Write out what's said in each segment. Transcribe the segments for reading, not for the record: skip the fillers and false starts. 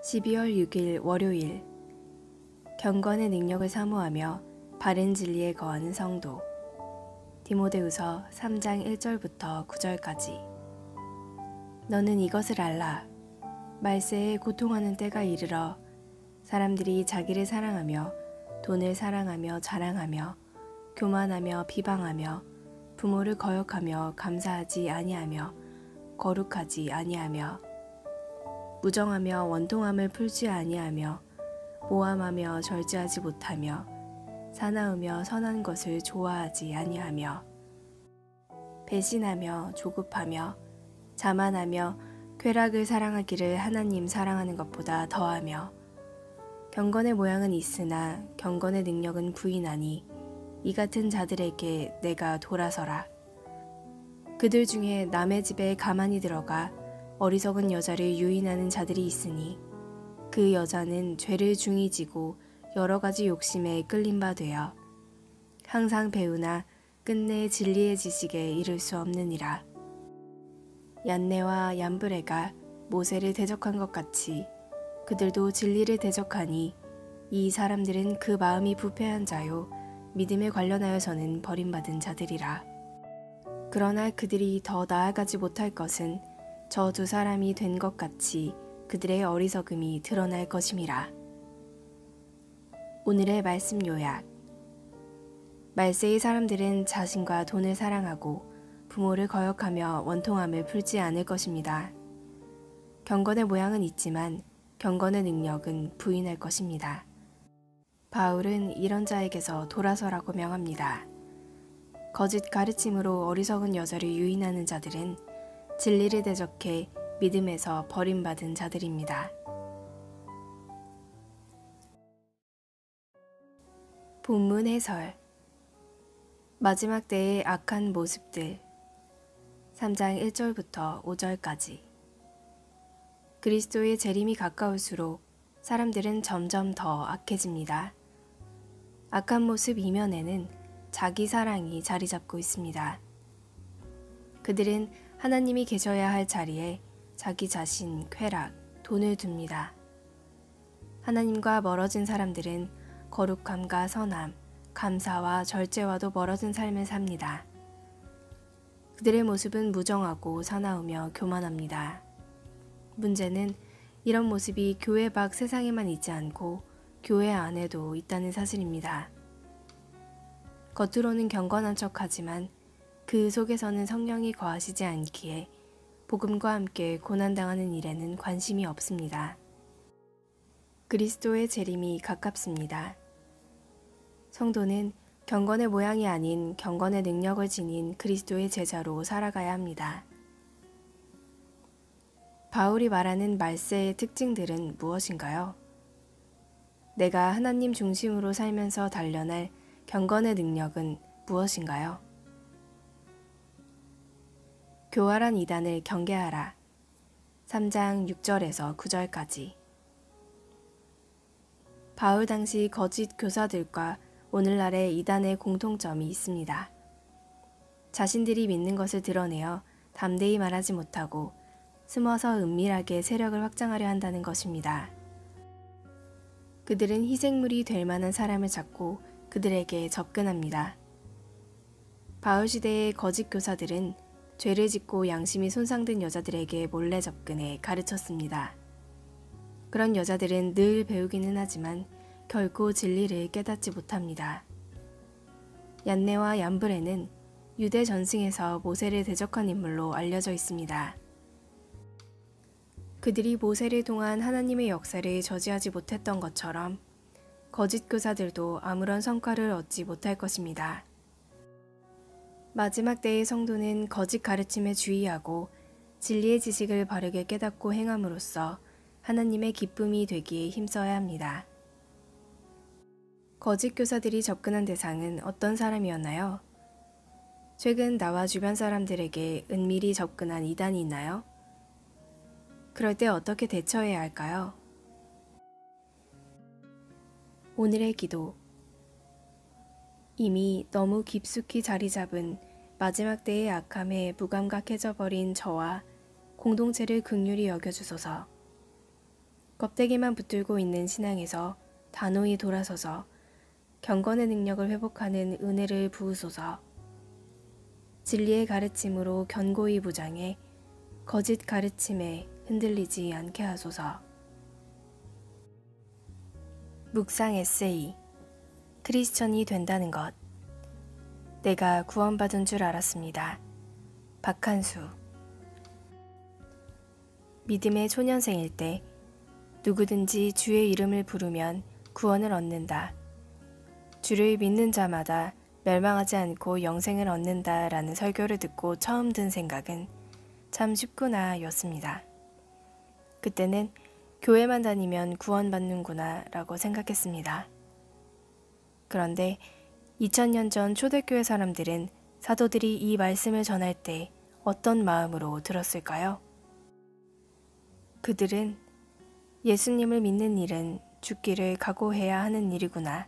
12월 6일 월요일, 경건의 능력을 사모하며 바른 진리에 거하는 성도. 디모데후서 3장 1절부터 9절까지. 너는 이것을 알라. 말세에 고통하는 때가 이르러 사람들이 자기를 사랑하며 돈을 사랑하며 자랑하며 교만하며 비방하며 부모를 거역하며 감사하지 아니하며 거룩하지 아니하며 무정하며 원통함을 풀지 아니하며 모함하며 절제하지 못하며 사나우며 선한 것을 좋아하지 아니하며 배신하며 조급하며 자만하며 쾌락을 사랑하기를 하나님 사랑하는 것보다 더하며 경건의 모양은 있으나 경건의 능력은 부인하니 이 같은 자들에게 내가 돌아서라. 그들 중에 남의 집에 가만히 들어가 어리석은 여자를 유인하는 자들이 있으니 그 여자는 죄를 중히 지고 여러 가지 욕심에 끌린 바 되어 항상 배우나 끝내 진리의 지식에 이를 수 없느니라. 얀네와 얀브레가 모세를 대적한 것 같이 그들도 진리를 대적하니 이 사람들은 그 마음이 부패한 자요 믿음에 관련하여서는 버림받은 자들이라. 그러나 그들이 더 나아가지 못할 것은 저 두 사람이 된 것 같이 그들의 어리석음이 드러날 것임이라. 오늘의 말씀 요약. 말세의 사람들은 자신과 돈을 사랑하고 부모를 거역하며 원통함을 풀지 않을 것입니다. 경건의 모양은 있지만 경건의 능력은 부인할 것입니다. 바울은 이런 자에게서 돌아서라고 명합니다. 거짓 가르침으로 어리석은 여자를 유인하는 자들은 진리를 대적해 믿음에서 버림받은 자들입니다. 본문 해설. 마지막 때의 악한 모습들. 3장 1절부터 5절까지. 그리스도의 재림이 가까울수록 사람들은 점점 더 악해집니다. 악한 모습 이면에는 자기 사랑이 자리 잡고 있습니다. 그들은 하나님이 계셔야 할 자리에 자기 자신, 쾌락, 돈을 둡니다. 하나님과 멀어진 사람들은 거룩함과 선함, 감사와 절제와도 멀어진 삶을 삽니다. 그들의 모습은 무정하고 사나우며 교만합니다. 문제는 이런 모습이 교회 밖 세상에만 있지 않고 교회 안에도 있다는 사실입니다. 겉으로는 경건한 척하지만 그 속에서는 성령이 거하시지 않기에 복음과 함께 고난당하는 일에는 관심이 없습니다. 그리스도의 재림이 가깝습니다. 성도는 경건의 모양이 아닌 경건의 능력을 지닌 그리스도의 제자로 살아가야 합니다. 바울이 말하는 말세의 특징들은 무엇인가요? 내가 하나님 중심으로 살면서 단련할 경건의 능력은 무엇인가요? 교활한 이단을 경계하라. 3장 6절에서 9절까지. 바울 당시 거짓 교사들과 오늘날의 이단의 공통점이 있습니다. 자신들이 믿는 것을 드러내어 담대히 말하지 못하고 숨어서 은밀하게 세력을 확장하려 한다는 것입니다. 그들은 희생물이 될 만한 사람을 찾고 그들에게 접근합니다. 바울 시대의 거짓 교사들은 죄를 짓고 양심이 손상된 여자들에게 몰래 접근해 가르쳤습니다. 그런 여자들은 늘 배우기는 하지만 결코 진리를 깨닫지 못합니다. 얀네와 얀브레는 유대 전승에서 모세를 대적한 인물로 알려져 있습니다. 그들이 모세를 통한 하나님의 역사를 저지하지 못했던 것처럼 거짓 교사들도 아무런 성과를 얻지 못할 것입니다. 마지막 때의 성도는 거짓 가르침에 주의하고 진리의 지식을 바르게 깨닫고 행함으로써 하나님의 기쁨이 되기에 힘써야 합니다. 거짓 교사들이 접근한 대상은 어떤 사람이었나요? 최근 나와 주변 사람들에게 은밀히 접근한 이단이 있나요? 그럴 때 어떻게 대처해야 할까요? 오늘의 기도. 이미 너무 깊숙이 자리 잡은 마지막 때의 악함에 무감각해져 버린 저와 공동체를 긍휼히 여겨주소서. 껍데기만 붙들고 있는 신앙에서 단호히 돌아서서 경건의 능력을 회복하는 은혜를 부으소서. 진리의 가르침으로 견고히 무장해 거짓 가르침에 흔들리지 않게 하소서. 묵상 에세이. 크리스천이 된다는 것. 내가 구원받은 줄 알았습니다. 박한수. 믿음의 초년생일 때 누구든지 주의 이름을 부르면 구원을 얻는다. 주를 믿는 자마다 멸망하지 않고 영생을 얻는다라는 설교를 듣고 처음 든 생각은 참 쉽구나 였습니다. 그때는 교회만 다니면 구원받는구나 라고 생각했습니다. 그런데 2000년 전 초대교회 사람들은 사도들이 이 말씀을 전할 때 어떤 마음으로 들었을까요? 그들은 예수님을 믿는 일은 죽기를 각오해야 하는 일이구나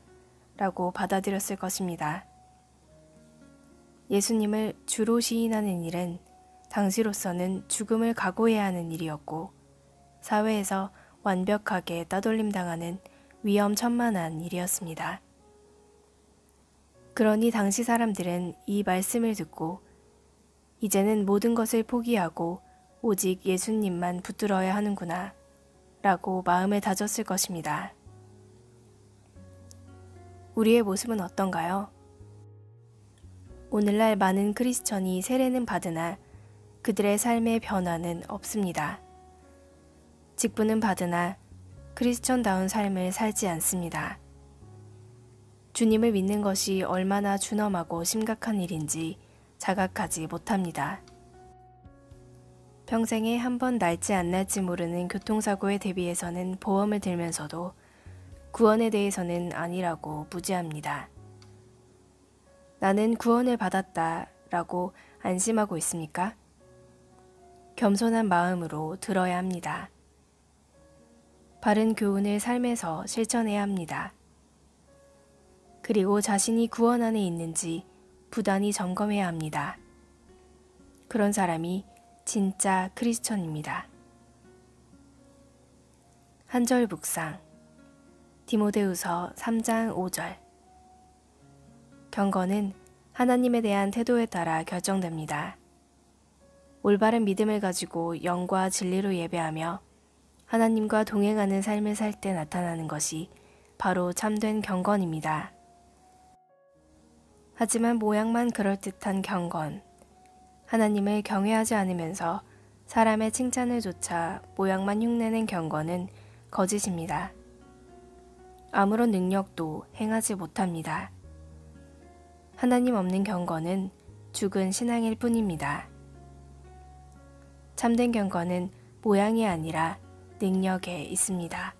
라고 받아들였을 것입니다. 예수님을 주로 시인하는 일은 당시로서는 죽음을 각오해야 하는 일이었고 사회에서 완벽하게 따돌림당하는 위험천만한 일이었습니다. 그러니 당시 사람들은 이 말씀을 듣고 이제는 모든 것을 포기하고 오직 예수님만 붙들어야 하는구나 라고 마음을 다졌을 것입니다. 우리의 모습은 어떤가요? 오늘날 많은 크리스천이 세례는 받으나 그들의 삶의 변화는 없습니다. 직분은 받으나 크리스천다운 삶을 살지 않습니다. 주님을 믿는 것이 얼마나 준엄하고 심각한 일인지 자각하지 못합니다. 평생에 한 번 날지 안 날지 모르는 교통사고에 대비해서는 보험을 들면서도 구원에 대해서는 아니라고 무지합니다. 나는 구원을 받았다 라고 안심하고 있습니까? 겸손한 마음으로 들어야 합니다. 바른 교훈을 삶에서 실천해야 합니다. 그리고 자신이 구원 안에 있는지 부단히 점검해야 합니다. 그런 사람이 진짜 크리스천입니다. 한 절 묵상. 디모데후서 3장 5절. 경건은 하나님에 대한 태도에 따라 결정됩니다. 올바른 믿음을 가지고 영과 진리로 예배하며 하나님과 동행하는 삶을 살 때 나타나는 것이 바로 참된 경건입니다. 하지만 모양만 그럴듯한 경건, 하나님을 경외하지 않으면서 사람의 칭찬을 조차 모양만 흉내낸 경건은 거짓입니다. 아무런 능력도 행하지 못합니다. 하나님 없는 경건은 죽은 신앙일 뿐입니다. 참된 경건은 모양이 아니라 능력에 있습니다.